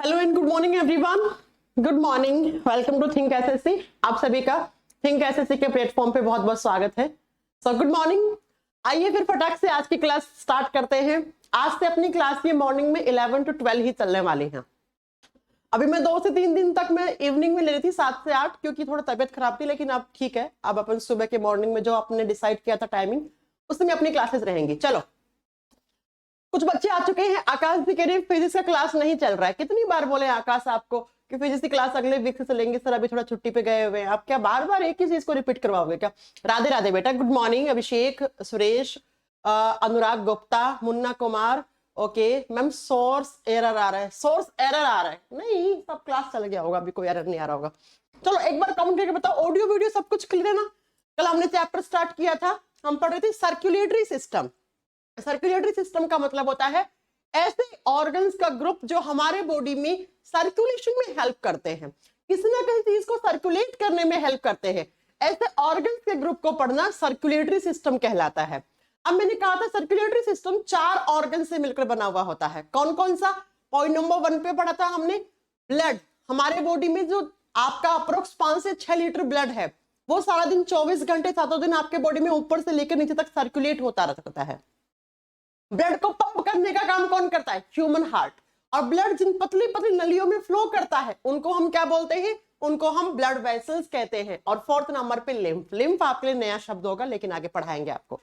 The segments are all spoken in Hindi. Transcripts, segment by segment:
Hello and good morning everyone. Good morning, welcome to Think SSC. आप सभी का थिंक एसएससी के प्लेटफॉर्म पे बहुत बहुत स्वागत है। So good morning. आइए फिर फटाक से आज की क्लास स्टार्ट करते हैं। आज से अपनी क्लास ये मॉर्निंग में 11 to 12 ही चलने वाली है। अभी मैं 2 से 3 दिन तक मैं इवनिंग में ले रही थी 7 से 8, क्योंकि थोड़ा तबियत खराब थी, लेकिन अब ठीक है। अब अपन सुबह के मॉर्निंग में जो आपने डिसाइड किया था टाइमिंग, उसमें अपनी क्लासेस रहेंगी। चलो, कुछ बच्चे आ चुके हैं। आकाश जी कह रहे हैं फिजिक्स का क्लास नहीं चल रहा है। कितनी बार बोले आकाश आपको कि फिजिक्स की क्लास अगले वीक से चलेंगे सर, अभी थोड़ा छुट्टी पे गए हुए हैं। आप क्या बार बार एक ही चीज को रिपीट करवाओगे क्या? राधे राधे बेटा, good morning. Abhishek, Suresh, Anurag Gupta, Munna Kumar. Okay ma'am, source error आ रहा है। सोर्स एरर आ रहा है? नहीं, सब क्लास चल गया होगा, अभी कोई एरर नहीं आ रहा होगा। चलो एक बार कमेंट करके बताओ, ऑडियो वीडियो सब कुछ क्लियर है ना? कल हमने चैप्टर स्टार्ट किया था, हम पढ़ रहे थे सर्कुलेटरी सिस्टम। सर्कुलेटरी सिस्टम का मतलब होता है ऐसे ऑर्गन्स का ग्रुप जो हमारे बॉडी में सर्कुलेशन में हेल्प करते हैं, किसी ना किसी चीज को सर्कुलेट करने में हेल्प करते हैं। ऐसे ऑर्गन्स के ग्रुप को पढ़ना सर्कुलेटरी सिस्टम कहलाता है। अब मैंने कहा था सर्कुलेटरी सिस्टम 4 ऑर्गन से मिलकर बना हुआ होता है। कौन कौन सा? पॉइंट नंबर 1 पे पढ़ा था हमने, ब्लड। हमारे बॉडी में जो आपका अप्रोक्स 5 से 6 लीटर ब्लड है, वो सारा दिन 24 घंटे 7 दिन आपके बॉडी में ऊपर से लेकर नीचे तक सर्कुलेट होता रहता है। ब्लड को पंप करने का काम कौन करता है? Human heart. और ब्लड जिन पतली पतली नलियों में फ्लो करता है, उनको हम क्या बोलते हैं? उनको हम ब्लड वेसल्स कहते हैं। और 4th नंबर पे लिम्फ। लिम्फ आपके लिए नया शब्द होगा, लेकिन आगे पढ़ाएंगे आपको।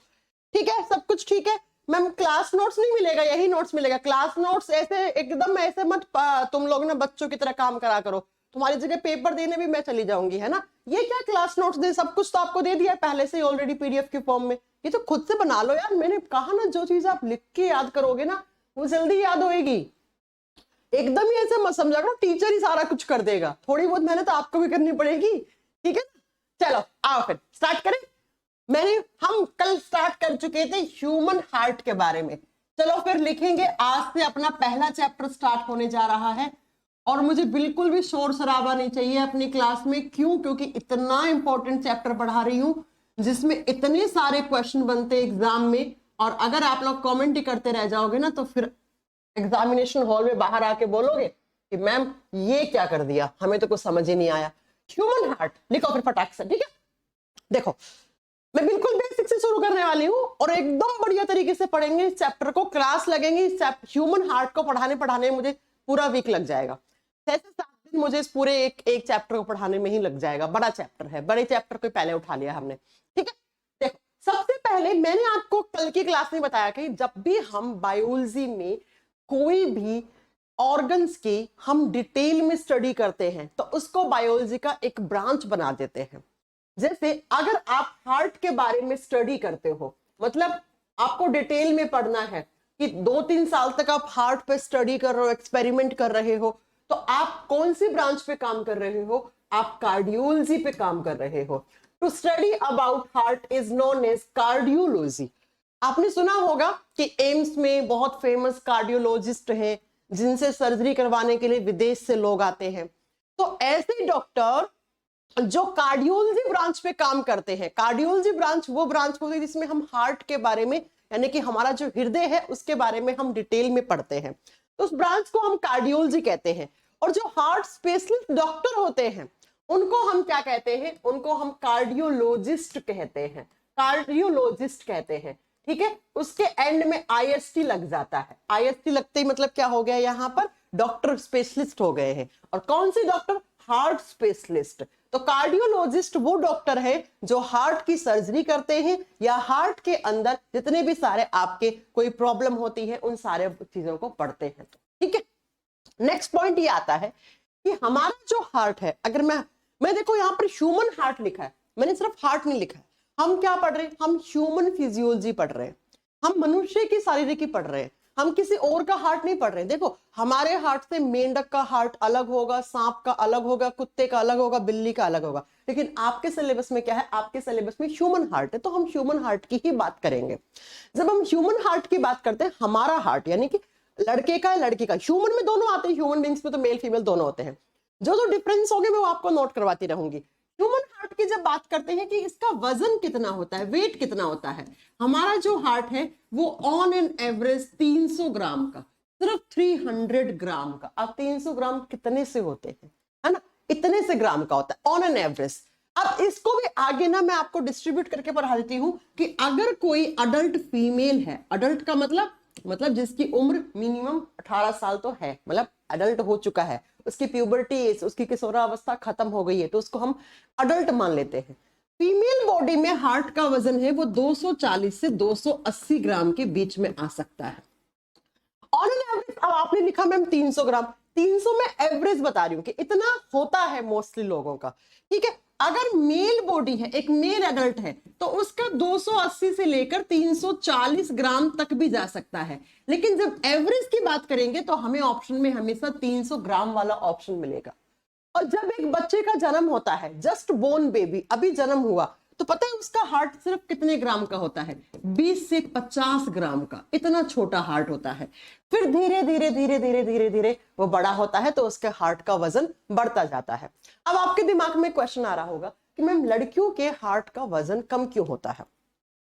ठीक है, सब कुछ ठीक है। मैम क्लास नोट्स नहीं मिलेगा, यही नोट्स मिलेगा। क्लास नोट्स ऐसे एकदम ऐसे मत तुम लोग ना बच्चों की तरह काम करा करो। तुम्हारी जगह पेपर देने भी मैं चली जाऊंगी, है ना? ये क्या क्लास नोट्स दे, सब कुछ तो आपको दे दिया पहले से ऑलरेडी पीडीएफ के फॉर्म में। ये तो खुद से बना लो यार। मैंने कहा ना, जो चीज आप लिख के याद करोगे ना, वो जल्दी याद होएगी। एकदम ही ऐसे मत समझा करो टीचर ही सारा कुछ कर देगा। थोड़ी बहुत मेहनत आपको भी करनी पड़ेगी, ठीक है ना? चलो आओ फिर स्टार्ट करें। हम कल स्टार्ट कर चुके थे ह्यूमन हार्ट के बारे में। चलो फिर लिखेंगे, आज से अपना पहला चैप्टर स्टार्ट होने जा रहा है। और मुझे बिल्कुल भी शोर शराबा नहीं चाहिए अपनी क्लास में। क्यों? क्योंकि इतना इंपॉर्टेंट चैप्टर पढ़ा रही हूं जिसमें इतने सारे क्वेश्चन बनते हैं एग्जाम में। और अगर आप लोग कमेंट ही करते रह जाओगे ना, तो फिर एग्जामिनेशन हॉल में बाहर आके बोलोगे कि मैम ये क्या कर दिया, हमें तो कुछ समझ ही नहीं आया। ह्यूमन हार्ट लिखो फिर फटाक से, ठीक है? देखो, मैं बिल्कुल बेसिक से शुरू करने वाली हूँ और एकदम बढ़िया तरीके से पढ़ेंगे इस चैप्टर को। क्लास लगेंगी ह्यूमन हार्ट को पढ़ाने में मुझे पूरा वीक लग जाएगा। 6 से 7 दिन मुझे इस पूरे एक चैप्टर को पढ़ाने में ही लग जाएगा। बड़ा चैप्टर है, बड़े चैप्टर को पहले उठा लिया हमने, ठीक है? देखो, सबसे पहले मैंने आपको कल की क्लास में बताया कि जब भी हम बायोलॉजी में कोई भी ऑर्गन्स की हम डिटेल में स्टडी करते हैं, तो उसको बायोलॉजी का एक ब्रांच बना देते हैं। जैसे अगर आप हार्ट के बारे में स्टडी करते हो, मतलब आपको डिटेल में पढ़ना है कि 2-3 साल तक आप हार्ट पे स्टडी कर रहे हो, एक्सपेरिमेंट कर रहे हो, तो आप कौन सी ब्रांच पे काम कर रहे हो? आप कार्डियोलॉजी पे काम कर रहे हो। To study about heart is known as cardiology. आपने सुना होगा कि एम्स में बहुत फेमस कार्डियोलॉजिस्ट हैं, जिनसे सर्जरी करवाने के लिए विदेश से लोग आते हैं। तो ऐसे डॉक्टर जो कार्डियोलॉजी ब्रांच पे काम करते हैं, कार्डियोलॉजी ब्रांच वो ब्रांच होती है जिसमें हम हार्ट के बारे में, यानी कि हमारा जो हृदय है उसके बारे में हम डिटेल में पढ़ते हैं, तो उस ब्रांच को हम कार्डियोलॉजी कहते हैं। और जो हार्ट स्पेशलिस्ट डॉक्टर होते हैं, उनको हम क्या कहते हैं? उनको हम कार्डियोलॉजिस्ट कहते हैं। कार्डियोलॉजिस्ट कहते हैं, ठीक है? उसके एंड में आईएसटी लग जाता है। आईएसटी लगते ही मतलब क्या हो गया? यहाँ पर डॉक्टर स्पेशलिस्ट हो गए हैं। और कौन सी डॉक्टर? Heart specialist. तो कार्डियोलॉजिस्ट वो डॉक्टर है जो हार्ट की सर्जरी करते हैं, या हार्ट के अंदर जितने भी सारे आपके कोई प्रॉब्लम होती है उन सारे चीजों को पढ़ते हैं, ठीक है? नेक्स्ट पॉइंट ये आता है कि हमारा जो हार्ट है, अगर मैं देखो यहाँ पर ह्यूमन हार्ट लिखा है, मैंने सिर्फ हार्ट नहीं लिखा है। हम क्या पढ़ रहे हैं? हम ह्यूमन फिजियोलॉजी पढ़ रहे हैं, हम मनुष्य की शारीरिकी पढ़ रहे हैं, हम किसी और का हार्ट नहीं पढ़ रहे हैं। देखो, हमारे हार्ट से मेंढक का हार्ट अलग होगा, सांप का अलग होगा, कुत्ते का अलग होगा, बिल्ली का अलग होगा। लेकिन आपके सिलेबस में क्या है? आपके सिलेबस में ह्यूमन हार्ट है, तो हम ह्यूमन हार्ट की ही बात करेंगे। जब हम ह्यूमन हार्ट की बात करते हैं, हमारा हार्ट यानी कि लड़के का लड़की का, ह्यूमन में दोनों आते हैं, ह्यूमन बींग्स में तो मेल फीमेल दोनों होते हैं। जो डिफरेंस होंगे मैं वो आपको नोट करवाती रहूंगी। ह्यूमन हार्ट की जब बात करते हैं कि इसका वजन कितना होता है, वेट कितना होता है, हमारा जो हार्ट है वो ऑन एन एवरेज 300 ग्राम का, सिर्फ 300 ग्राम का। अब 300 ग्राम कितने से होते हैं, है ना, इतने से ग्राम का होता है ऑन एन एवरेज। अब इसको भी आगे ना मैं आपको डिस्ट्रीब्यूट करके पढ़ा देती हूँ कि अगर कोई अडल्ट फीमेल है, अडल्ट का मतलब जिसकी उम्र मिनिमम 18 साल तो है, मतलब अडल्ट हो चुका है, उसकी प्यूबर्टी एज, उसकी किशोरावस्था खत्म हो गई है, तो उसको हम अडल्ट मान लेते हैं। फीमेल बॉडी में हार्ट का वजन है वो 240 से 280 ग्राम के बीच में आ सकता है ऑन एन एवरेज। अब आपने लिखा मैम 300 ग्राम, 300 में एवरेज बता रही हूँ कि इतना होता है मोस्टली लोगों का, ठीक है। अगर मेल बॉडी है, एक मेल एडल्ट है, तो उसका 280 से लेकर 340 ग्राम तक भी जा सकता है। लेकिन जब एवरेज की बात करेंगे तो हमें ऑप्शन में हमेशा 300 ग्राम वाला ऑप्शन मिलेगा। और जब एक बच्चे का जन्म होता है, जस्ट बोर्न बेबी, अभी जन्म हुआ, तो पता है उसका हार्ट सिर्फ कितने ग्राम का होता है, 20 से 50 ग्राम का, इतना छोटा हार्ट होता है। फिर धीरे धीरे धीरे धीरे धीरे धीरे वो बड़ा होता है तो उसके हार्ट का वजन बढ़ता जाता है। अब आपके दिमाग में क्वेश्चन आ रहा होगा कि मैम लड़कियों के हार्ट का वजन कम क्यों होता है।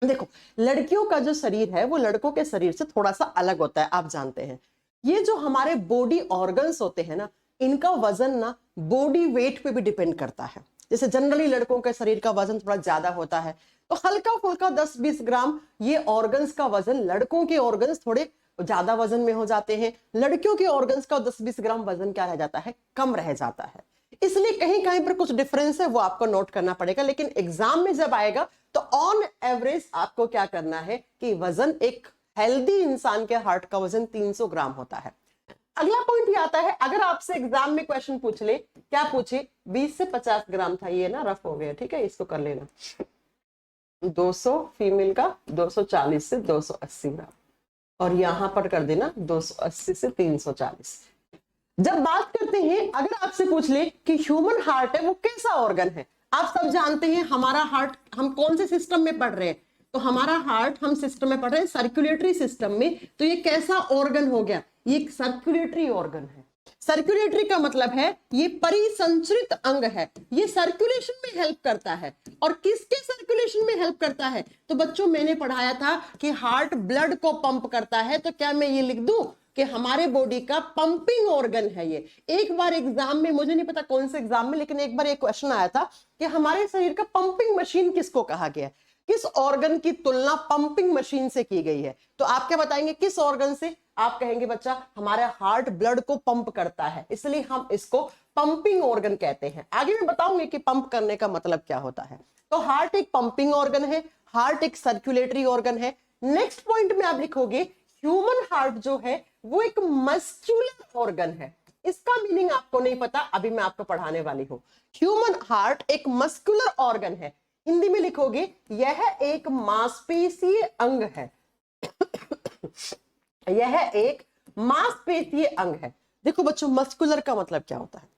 देखो, लड़कियों का जो शरीर है वो लड़कों के शरीर से थोड़ा सा अलग होता है, आप जानते हैं। ये जो हमारे बॉडी ऑर्गन्स होते हैं ना, इनका वजन ना बॉडी वेट पे भी डिपेंड करता है। जैसे जनरली लड़कों के शरीर का वजन थोड़ा ज्यादा होता है, तो हल्का फुल्का 10-20 ग्राम ये ऑर्गन्स का वजन, लड़कों के ऑर्गन्स थोड़े ज्यादा वजन में हो जाते हैं, लड़कियों के ऑर्गन्स का 10-20 ग्राम वजन क्या रह जाता है, कम रह जाता है। इसलिए कहीं कहीं पर कुछ डिफरेंस है, वो आपको नोट करना पड़ेगा। लेकिन एग्जाम में जब आएगा तो ऑन एवरेज आपको क्या करना है कि वजन, एक हेल्दी इंसान के हार्ट का वजन 300 ग्राम होता है। अगला पॉइंट ये आता है, अगर आपसे एग्जाम में क्वेश्चन पूछ ले, क्या पूछे, 20 से 50 ग्राम था, ये ना रफ हो गया, ठीक है, इसको कर लेना। 200 फीमेल का 240 से 280 ग्राम, और यहां पर कर देना 280 से 340। जब बात करते हैं, अगर आपसे पूछ ले कि ह्यूमन हार्ट है वो कैसा ऑर्गन है, आप सब जानते हैं हमारा हार्ट, हम कौन से सिस्टम में पढ़ रहे हैं, तो हमारा हार्ट हम सिस्टम में पढ़ रहे हैं सर्कुलेटरी सिस्टम में। तो ये कैसा ऑर्गन हो गया, ये एक सर्कुलेटरी ऑर्गन है। सर्कुलेटरी का मतलब है ये परिसंचरित अंग है, ये सर्कुलेशन में हेल्प करता है। और किसके सर्कुलेशन में हेल्प करता है, तो बच्चों मैंने पढ़ाया था कि हार्ट ब्लड को पंप करता है, तो क्या मैं ये लिख दूं कि हमारे बॉडी का पंपिंग ऑर्गन है ये। एक बार एग्जाम में, मुझे नहीं पता कौन से एग्जाम में, लेकिन एक बार एक क्वेश्चन आया था कि हमारे शरीर का पंपिंग मशीन किसको कहा गया, किस ऑर्गन की तुलना पंपिंग मशीन से की गई है। तो आप क्या बताएंगे, किस ऑर्गन से, आप कहेंगे बच्चा हमारा हार्ट ब्लड को पंप करता है, इसलिए हम इसको पंपिंग ऑर्गन कहते हैं। आगे मैं बताऊंगी कि पंप करने का मतलब क्या होता है। तो हार्ट एक पंपिंग ऑर्गन है, हार्ट एक सर्कुलेटरी ऑर्गन है। नेक्स्ट पॉइंट में आप लिखोगे ह्यूमन हार्ट जो है वो एक मस्क्यूलर ऑर्गन है। इसका मीनिंग आपको नहीं पता, अभी मैं आपको पढ़ाने वाली हूं। ह्यूमन हार्ट एक मस्कुलर ऑर्गन है, हिंदी में लिखोगे यह एक मांसपेशीय अंग है। यह एक मांसपेशीय अंग है। देखो बच्चों, मस्कुलर का मतलब क्या होता है,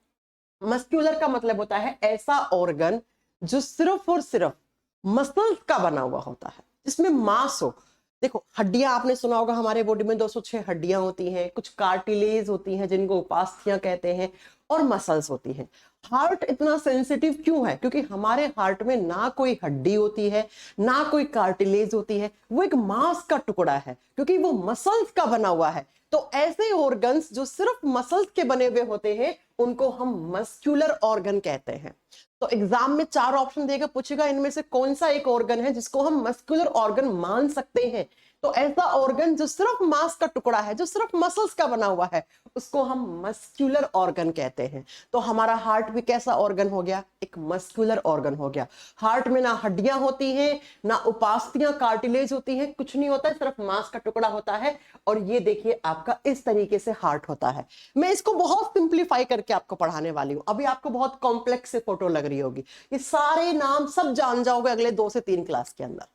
मस्कुलर का मतलब होता है ऐसा ऑर्गन जो सिर्फ और सिर्फ मसल्स का बना हुआ होता है, जिसमें मांस हो। देखो, हड्डियां आपने सुना होगा, हमारे बॉडी में 206 हड्डियां होती हैं, कुछ कार्टिलेज होती हैं जिनको उपास्थियां कहते हैं, और मसल्स होती हैं। हार्ट इतना सेंसिटिव क्यों है, क्योंकि हमारे हार्ट में ना कोई हड्डी होती है, ना कोई कार्टिलेज होती है, वो एक मांस का टुकड़ा है, क्योंकि वो मसल्स का बना हुआ है। तो ऐसे ऑर्गन्स जो सिर्फ मसल्स के बने हुए होते हैं उनको हम मस्क्यूलर ऑर्गन कहते हैं। तो एग्जाम में 4 ऑप्शन देगा, पूछेगा इनमें से कौन सा एक ऑर्गन है जिसको हम मस्कुलर ऑर्गन मान सकते हैं। तो ऐसा ऑर्गन जो सिर्फ मांस का टुकड़ा है, जो सिर्फ मसल्स का बना हुआ है, उसको हम मस्कुलर ऑर्गन कहते हैं। तो हमारा हार्ट भी कैसा ऑर्गन हो गया, एक मस्कुलर ऑर्गन हो गया। हार्ट में ना हड्डियां होती हैं, ना उपास्थियां कार्टिलेज होती हैं, कुछ नहीं होता है, सिर्फ मांस का टुकड़ा होता है। और ये देखिए आपका इस तरीके से हार्ट होता है। मैं इसको बहुत सिंप्लीफाई करके आपको पढ़ाने वाली हूं। अभी आपको बहुत कॉम्प्लेक्स से फोटो लग रही होगी, ये सारे नाम सब जान जाओगे अगले 2 से 3 क्लास के अंदर।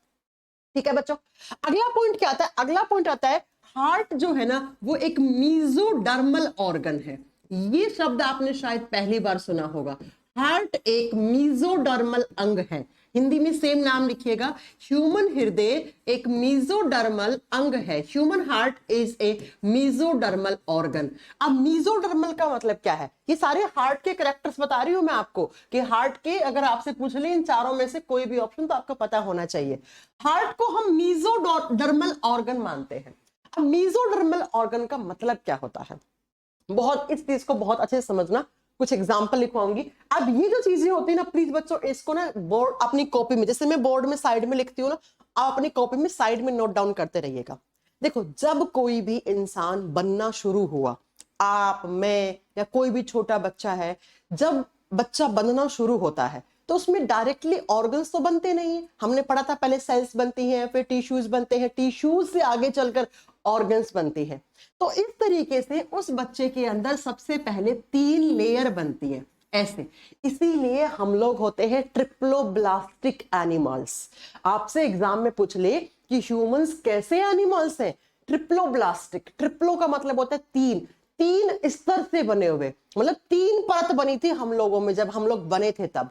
ठीक है बच्चों, अगला पॉइंट क्या आता है, अगला पॉइंट आता है हार्ट जो है ना वो एक मीजोडर्मल ऑर्गन है। ये शब्द आपने शायद पहली बार सुना होगा। हार्ट एक मीजोडर्मल अंग है, हिंदी में सेम नाम लिखिएगा, ह्यूमन हृदय एक मीजोडर्मल अंग है। Human heart is a mesodermal organ. अब मीजोडर्मल का मतलब क्या है, ये सारे हार्ट के कैरेक्टर्स बता रही हूं मैं आपको कि हार्ट के, अगर आपसे पूछ ले इन चारों में से कोई भी ऑप्शन तो आपको पता होना चाहिए। हार्ट को हम मीजोडर्मल ऑर्गन मानते हैं। अब मीजोडर्मल ऑर्गन का मतलब क्या होता है, बहुत इस चीज को बहुत अच्छे से समझना, कुछ एग्जांपल लिखवाऊंगी। अब ये जो चीजें होती है ना प्लीज बच्चों, इसको ना बोर्ड अपनी कॉपी में, जैसे मैं बोर्ड में साइड में लिखती हूँ ना, आप अपनी कॉपी में साइड में नोट डाउन करते रहिएगा। देखो, जब कोई भी इंसान बनना शुरू हुआ, आप, मैं या कोई भी छोटा बच्चा है, जब बच्चा बनना शुरू होता है तो उसमें डायरेक्टली ऑर्गन्स तो बनते नहीं है। हमने पढ़ा था पहले सेल्स बनती हैं, फिर टिश्यूज बनते हैं, टिश्यूज से आगे चलकर ऑर्गन्स बनती हैं। तो इस तरीके से उस बच्चे के अंदर सबसे पहले 3 लेयर बनती है ऐसे। इसीलिए हम लोग होते हैं ट्रिप्लोब्लास्टिक एनिमल्स। आपसे एग्जाम में पूछ ले कि ह्यूमंस कैसे एनिमल्स हैं, ट्रिप्लोब्लास्टिक। ट्रिप्लो का मतलब होता है 3 स्तर से बने हुए, मतलब 3 परत बनी थी हम लोगों में जब हम लोग बने थे तब।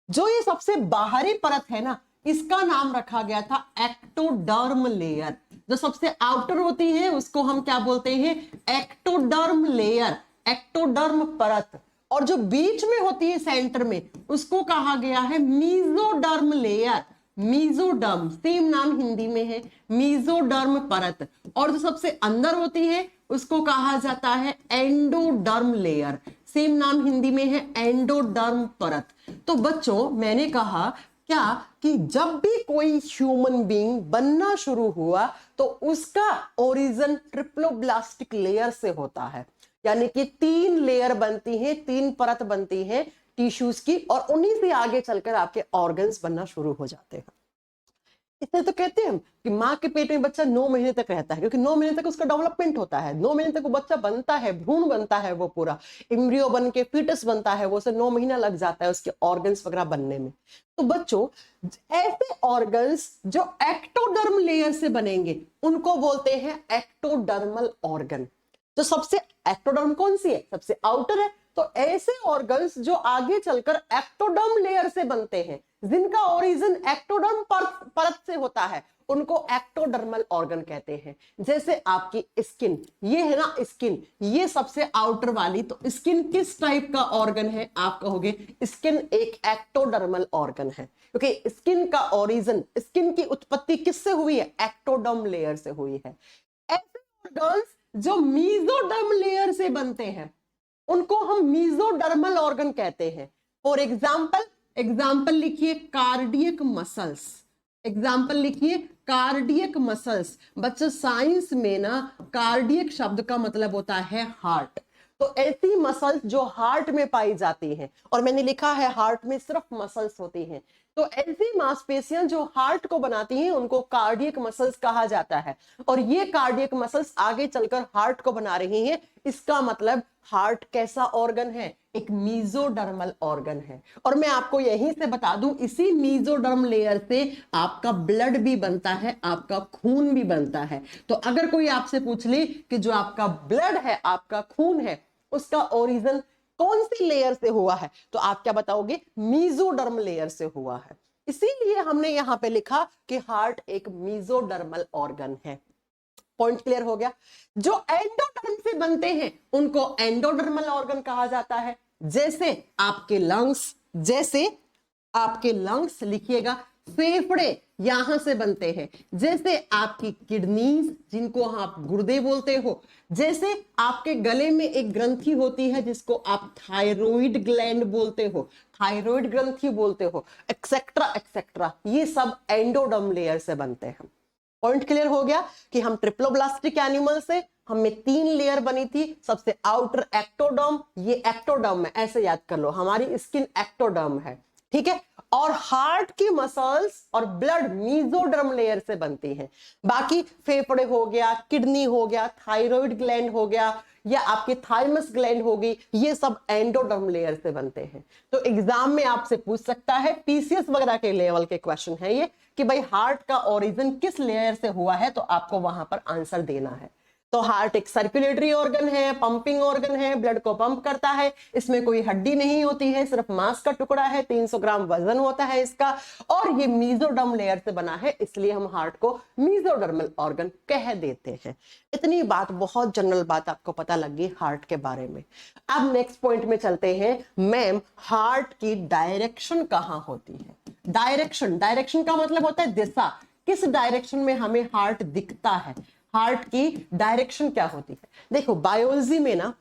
जो ये सबसे बाहरी परत है ना, इसका नाम रखा गया था एक्टोडर्म लेयर। जो सबसे आउटर होती है उसको हम क्या बोलते हैं, एक्टोडर्म लेयर, एक्टोडर्म परत। और जो बीच में होती है सेंटर में, उसको कहा गया है मीजोडर्म लेयर। मीजोडर्म सेम नाम हिंदी में है, मीजोडर्म परत। और जो सबसे अंदर होती है उसको कहा जाता है एंडोडर्म लेयर, सेम नाम हिंदी में है एंडोडर्म परत। तो बच्चों, मैंने कहा क्या कि जब भी कोई ह्यूमन बीइंग बनना शुरू हुआ तो उसका ओरिजिन ट्रिप्लोब्लास्टिक लेयर से होता है। यानी कि 3 लेयर बनती हैं, 3 परत बनती हैं टिश्यूज की, और उन्हीं से आगे चलकर आपके ऑर्गन्स बनना शुरू हो जाते हैं। इसलिए तो कहते हैं कि माँ के पेट में बच्चा 9 महीने तक रहता है, क्योंकि 9 महीने तक उसका डेवलपमेंट होता है। 9 महीने तक वो बच्चा बनता है, भ्रूण बनता है, वो पूरा एम्ब्रियो बन के फीटस बनता है, वो उसे 9 महीना लग जाता है उसके ऑर्गन्स वगैरह बनने में। तो बच्चों, ऐसे ऑर्गन्स जो एक्टोडर्म लेयर से बनेंगे उनको बोलते हैं एक्टोडर्मल ऑर्गन। तो सबसे एक्टोडर्म कौन सी है, सबसे आउटर है। तो ऐसे ऑर्गन्स जो आगे चलकर एक्टोडर्म लेयर से बनते हैं, जिनका ओरिजिन एक्टोडर्म परत से होता है, उनको एक्टोडर्मल ऑर्गन कहते हैं। जैसे आपकी स्किन, ये है ना स्किन, ये सबसे आउटर वाली। तो स्किन किस टाइप का ऑर्गन है, आप कहोगे स्किन एक एक्टोडर्मल ऑर्गन है, क्योंकि स्किन का ओरिजिन, स्किन की उत्पत्ति किससे हुई है, एक्टोडर्म लेयर से हुई है। ऐसे ऑर्गन्स जो मीजोडर्म लेयर से बनते हैं उनको हम मीजोडर्मल ऑर्गन कहते हैं। फॉर एग्जाम्पल लिखिए कार्डियक मसल्स, एग्जाम्पल लिखिए कार्डियक मसल्स। बच्चों, साइंस में ना कार्डियक शब्द का मतलब होता है हार्ट। तो ऐसी मसल्स जो हार्ट में पाई जाती हैं, और मैंने लिखा है हार्ट में सिर्फ मसल्स होती हैं, तो ऐसी मांसपेशियां जो हार्ट को बनाती हैं उनको कार्डियक मसल्स कहा जाता है। और ये कार्डियक मसल्स आगे चलकर हार्ट को बना रही हैं। इसका मतलब हार्ट कैसा ऑर्गन है, एक मीजोडर्मल ऑर्गन है। और मैं आपको यहीं से बता दूं, इसी मीजोडर्म लेयर से आपका ब्लड भी बनता है, आपका खून भी बनता है। तो अगर कोई आपसे पूछ ले कि जो आपका ब्लड है, आपका खून है, उसका ओरिजिन कौन सी लेयर से हुआ है, तो आप क्या बताओगे, मीजोडर्म लेयर से हुआ है। इसीलिए हमने यहां पे लिखा कि हार्ट एक मीजोडर्मल ऑर्गन है। पॉइंट क्लियर हो गया। जो एंडोडर्म से बनते हैं उनको एंडोडर्मल ऑर्गन कहा जाता है। जैसे आपके लंग्स लिखिएगा, फेफड़े यहां से बनते हैं। जैसे आपकी किडनीज, जिनको आप गुर्दे बोलते हो। जैसे आपके गले में एक ग्रंथि होती है जिसको आप थायराइड ग्लैंड बोलते हो, थायराइड ग्रंथि बोलते हो, एक्सेट्रा एक्सेट्रा, ये सब एंडोडर्म लेयर से बनते हैं। पॉइंट क्लियर हो गया कि हम ट्रिप्लोब्लास्टिक एनिमल से, हमें 3 लेयर बनी थी। सबसे आउटर एक्टोडर्म, ये एक्टोडर्म है, ऐसे याद कर लो, हमारी स्किन एक्टोडर्म है, ठीक है। और हार्ट की मसल्स और ब्लड मीजोडर्म लेयर से बनती हैं। बाकी फेफड़े हो गया, किडनी हो गया, थायराइड ग्लैंड हो गया, या आपकी थाइमस ग्लैंड होगी, ये सब एंडोडर्म लेयर से बनते हैं। तो एग्जाम में आपसे पूछ सकता है, पीसीएस वगैरह के लेवल के क्वेश्चन है ये, कि भाई हार्ट का ओरिजिन किस लेयर से हुआ है, तो आपको वहां पर आंसर देना है। तो हार्ट एक सर्कुलेटरी ऑर्गन है, पंपिंग ऑर्गन है, ब्लड को पंप करता है। इसमें कोई हड्डी नहीं होती है, सिर्फ मांस का टुकड़ा है, 300 ग्राम वजन होता है इसका, और ये मीजोडर्म लेयर से बना है, इसलिए हम हार्ट को मीजोडर्मल ऑर्गन कह देते हैं। इतनी बात, बहुत जनरल बात आपको पता लग गई हार्ट के बारे में। अब नेक्स्ट पॉइंट में चलते हैं। मैम, हार्ट की डायरेक्शन कहां होती है? डायरेक्शन का मतलब होता है दिशा, किस डायरेक्शन में हमें हार्ट दिखता है। हार्ट की डायरेक्शन क्या होती है। देखो बायोलॉजी में ना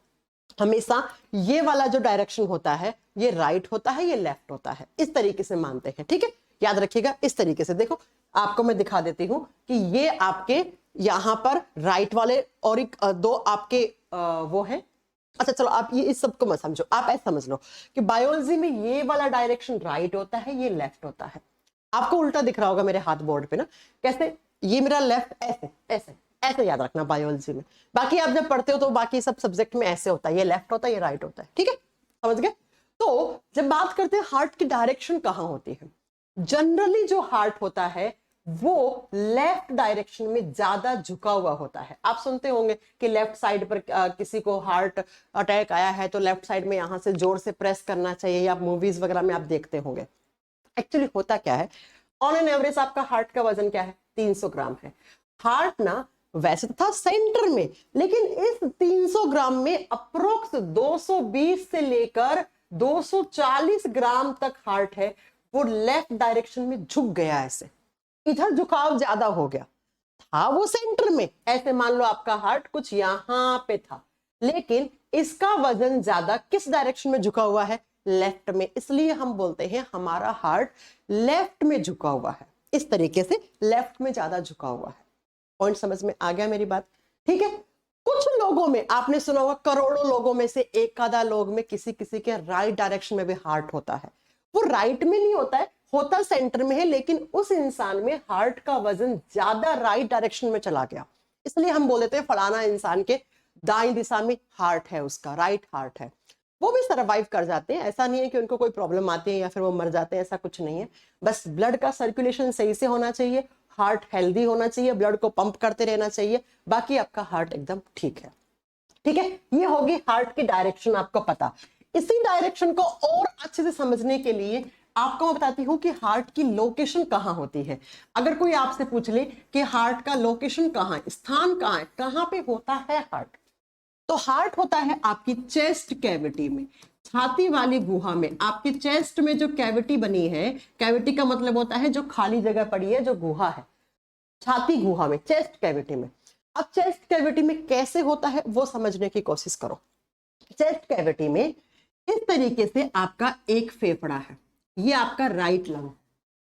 हमेशा ये वाला जो डायरेक्शन होता है ये राइट होता है, ये लेफ्ट होता है, इस तरीके से मानते हैं, ठीक है, याद रखिएगा इस तरीके से। देखो आपको मैं दिखा देती हूं कि ये आपके यहां पर राइट वाले और एक दो आपके वो है। अच्छा चलो आप ये इस सबको मत समझो, आप ऐसा समझ लो कि बायोलॉजी में ये वाला डायरेक्शन राइट होता है, ये लेफ्ट होता है। आपको उल्टा दिख रहा होगा मेरे हाथ बोर्ड पे ना, कैसे, ये मेरा लेफ्ट, ऐसे ऐसे ऐसे याद रखना बायोलॉजी में। बाकी आप जब पढ़ते हो तो बाकी सब सब्जेक्ट में ऐसे होता है, ये लेफ्ट होता है, ये राइट होता है, ठीक है, समझ गए। तो जब बात करते हैं हार्ट की डायरेक्शन कहां होती है, जनरली जो हार्ट होता है वो लेफ्ट डायरेक्शन में ज्यादा झुका हुआ होता है। आप सुनते होंगे कि लेफ्ट साइड पर किसी को हार्ट अटैक आया है तो लेफ्ट साइड में यहां से जोर से प्रेस करना चाहिए, या मूवीज वगैरह में आप देखते होंगे। एक्चुअली होता क्या है, ऑन एन एवरेज आपका हार्ट का वजन क्या है, 300 ग्राम है। हार्ट ना वैसे तो था सेंटर में, लेकिन इस 300 ग्राम में अप्रोक्स 220 से लेकर 240 ग्राम तक हार्ट है, वो लेफ्ट डायरेक्शन में झुक गया, ऐसे इधर झुकाव ज्यादा हो गया। था वो सेंटर में, ऐसे मान लो आपका हार्ट कुछ यहां पे था, लेकिन इसका वजन ज्यादा किस डायरेक्शन में झुका हुआ है, लेफ्ट में, इसलिए हम बोलते हैं हमारा हार्ट लेफ्ट में झुका हुआ है, इस तरीके से लेफ्ट में ज्यादा झुका हुआ है। पॉइंट समझ में आ गया मेरी बात, ठीक है। कुछ लोगों में आपने सुना होगा, करोड़ों लोगों में से एक आधा लोग में किसी किसी के राइट डायरेक्शन में भी हार्ट होता है। वो राइट में नहीं होता है, होता सेंटर में है, लेकिन उस इंसान में हार्ट का वजन ज्यादा राइट डायरेक्शन में चला गया, इसलिए हम बोल देते हैं फलाना इंसान के दाईं दिशा में हार्ट है, उसका राइट हार्ट है। वो भी सरवाइव कर जाते हैं, ऐसा नहीं है कि उनको कोई प्रॉब्लम आती है या फिर वो मर जाते हैं, ऐसा कुछ नहीं है। बस ब्लड का सर्कुलेशन सही से होना चाहिए, हार्ट हेल्दी होना चाहिए, ब्लड को पंप करते रहना चाहिए, बाकी आपका हार्ट एकदम ठीक है, ठीक है। ये होगी हार्ट की डायरेक्शन, आपको पता। इसी डायरेक्शन को और अच्छे से समझने के लिए आपको मैं बताती हूं कि हार्ट की लोकेशन कहां होती है। अगर कोई आपसे पूछ ले कि हार्ट का लोकेशन कहां है, स्थान कहां है, कहां पे होता है हार्ट, तो हार्ट होता है आपकी चेस्ट कैविटी में, छाती वाली गुहा में। आपकी चेस्ट में जो कैविटी बनी है, कैविटी का मतलब होता है जो खाली जगह पड़ी है, जो गुहा है, छाती गुहा में, चेस्ट कैविटी में। अब चेस्ट कैविटी में कैसे होता है वो समझने की कोशिश करो। चेस्ट कैविटी में इस तरीके से आपका एक फेफड़ा है, ये आपका राइट लंग,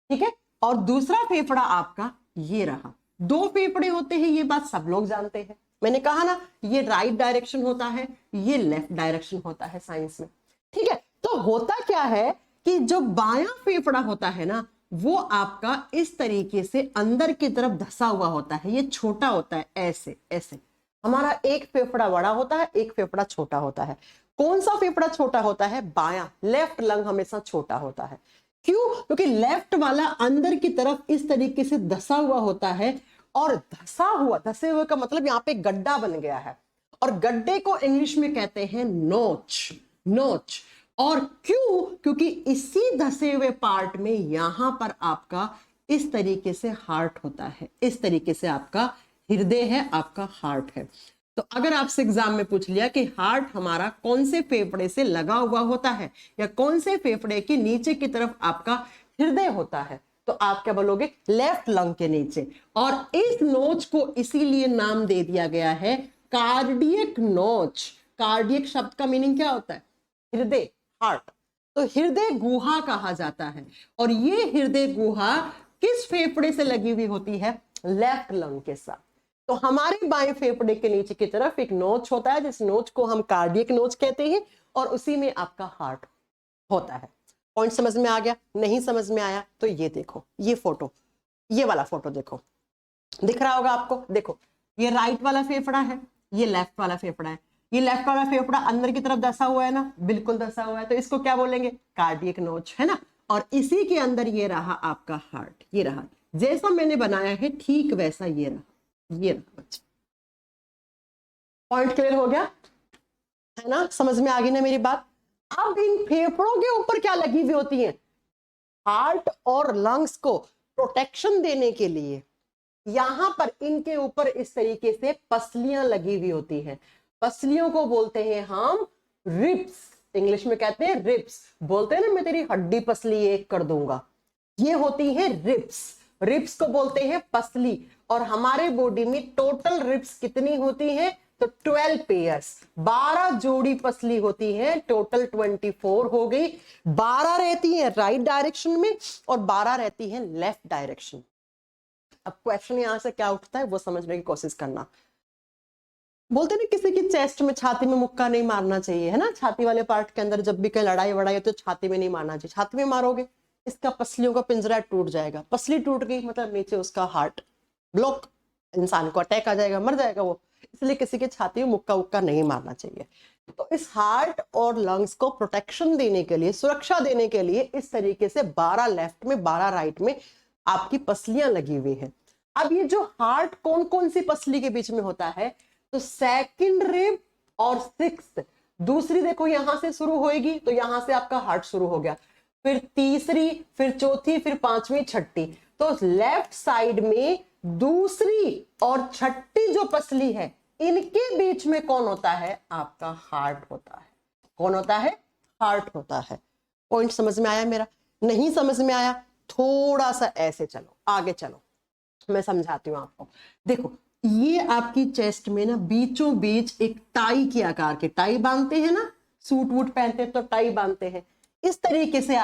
ठीक है, और दूसरा फेफड़ा आपका ये रहा। दो फेफड़े होते हैं, ये बात सब लोग जानते हैं। मैंने कहा ना, ये राइट डायरेक्शन होता है, ये लेफ्ट डायरेक्शन होता है साइंस में, ठीक है। तो होता क्या है कि जो बायां फेफड़ा होता है ना, वो आपका इस तरीके से अंदर की तरफ धसा हुआ होता है, ये छोटा होता है, ऐसे ऐसे। हमारा एक फेफड़ा बड़ा होता है, एक फेफड़ा छोटा होता है। कौन सा फेफड़ा छोटा होता है, बायां, लेफ्ट लंग हमेशा छोटा होता है। क्यों, क्योंकि लेफ्ट वाला अंदर की तरफ इस तरीके से धसा हुआ होता है, और धसा हुआ, धसे हुए का मतलब यहाँ पे गड्ढा बन गया है, और गड्ढे को इंग्लिश में कहते हैं नोच, नोच। और क्यों, क्योंकि इसी धसे हुए पार्ट में यहां पर आपका इस तरीके से हार्ट होता है, इस तरीके से आपका हृदय है, आपका हार्ट है। तो अगर आपसे एग्जाम में पूछ लिया कि हार्ट हमारा कौन से फेफड़े से लगा हुआ होता है, या कौन से फेफड़े के नीचे की तरफ आपका हृदय होता है, तो आप क्या बोलोगे, लेफ्ट लंग के नीचे। और इस नोच को इसीलिए नाम दे दिया गया है कार्डियक नोच। कार्डियक शब्द का मीनिंग क्या होता है, हृदय, हार्ट। तो हृदय गुहा कहा जाता है, और ये हृदय गुहा किस फेफड़े से लगी हुई होती है, लेफ्ट लंग के साथ। तो हमारे बाएं फेफड़े के नीचे की तरफ एक नोच होता है, जिस नोच को हम कार्डियक नोच कहते हैं, और उसी में आपका हार्ट होता है। पॉइंट समझ में आ गया, नहीं समझ में आया तो ये देखो, ये फोटो, ये वाला फोटो देखो, दिख रहा होगा आपको। देखो ये राइट वाला फेफड़ा है, ये लेफ्ट वाला फेफड़ा है। ये लेफ्ट वाला फेफड़ा अंदर की तरफ धसा हुआ है ना, बिल्कुल धसा हुआ है, तो इसको क्या बोलेंगे, कार्डियक नोच, है ना। और इसी के अंदर ये रहा आपका हार्ट, ये रहा, जैसा मैंने बनाया है ठीक वैसा ये रहा, ये रहा बच्चा। पॉइंट क्लियर हो गया है ना, समझ में आ गई ना मेरी बात। अब इन फेफड़ों के ऊपर क्या लगी हुई होती है, हार्ट और लंग्स को प्रोटेक्शन देने के लिए यहां पर इनके ऊपर इस तरीके से पसलियां लगी हुई होती हैं। पसलियों को बोलते हैं हम रिब्स, इंग्लिश में कहते हैं रिब्स। बोलते हैं ना, मैं तेरी हड्डी पसली एक कर दूंगा, ये होती है रिब्स। रिब्स को बोलते हैं पसली। और हमारे बॉडी में टोटल रिब्स कितनी होती हैं? तो 12 पेयर्स, 12 जोड़ी पसली होती है, टोटल 24 हो गई। 12 रहती है राइट डायरेक्शन में और 12 रहती है लेफ्ट डायरेक्शन। अब क्वेश्चन यहां से क्या उठता है वो समझने की कोशिश करना। बोलते ना किसी की चेस्ट में, छाती में मुक्का नहीं मारना चाहिए, है ना। छाती वाले पार्ट के अंदर जब भी कहीं लड़ाई वड़ाई हो तो छाती में नहीं मारना चाहिए। छाती में मारोगे इसका पसलियों का पिंजरा टूट जाएगा। पसली टूट गई मतलब नीचे उसका हार्ट ब्लॉक, इंसान को अटैक आ जाएगा, मर जाएगा वो। इसलिए किसी के छाती में मुक्का उक्का नहीं मारना चाहिए। तो इस हार्ट और लंग्स को प्रोटेक्शन देने के लिए, सुरक्षा देने के लिए इस तरीके से 12 लेफ्ट में 12 राइट में आपकी पसलियां लगी हुई हैं। अब ये जो हार्ट कौन कौन सी पसली के बीच में होता है? तो सेकंड रिब और सिक्स्थ, दूसरी देखो यहां से शुरू होएगी तो यहां से आपका हार्ट शुरू हो गया, फिर तीसरी, फिर चौथी, फिर पांचवी, छठी। तो लेफ्ट साइड में दूसरी और छठी जो पसली है इनके बीच में कौन होता है? आपका हार्ट होता है। कौन होता है? हार्ट होता है। पॉइंट समझ में आया मेरा? नहीं समझ में आया? थोड़ा सा ऐसे चलो, आगे चलो, मैं समझाती हूं आपको। देखो ये आपकी चेस्ट में ना बीचों बीच एक टाई के आकार के, टाई बांधते हैं ना, सूट वूट पहनते हैं तो टाई बांधते हैं, इस तरीके से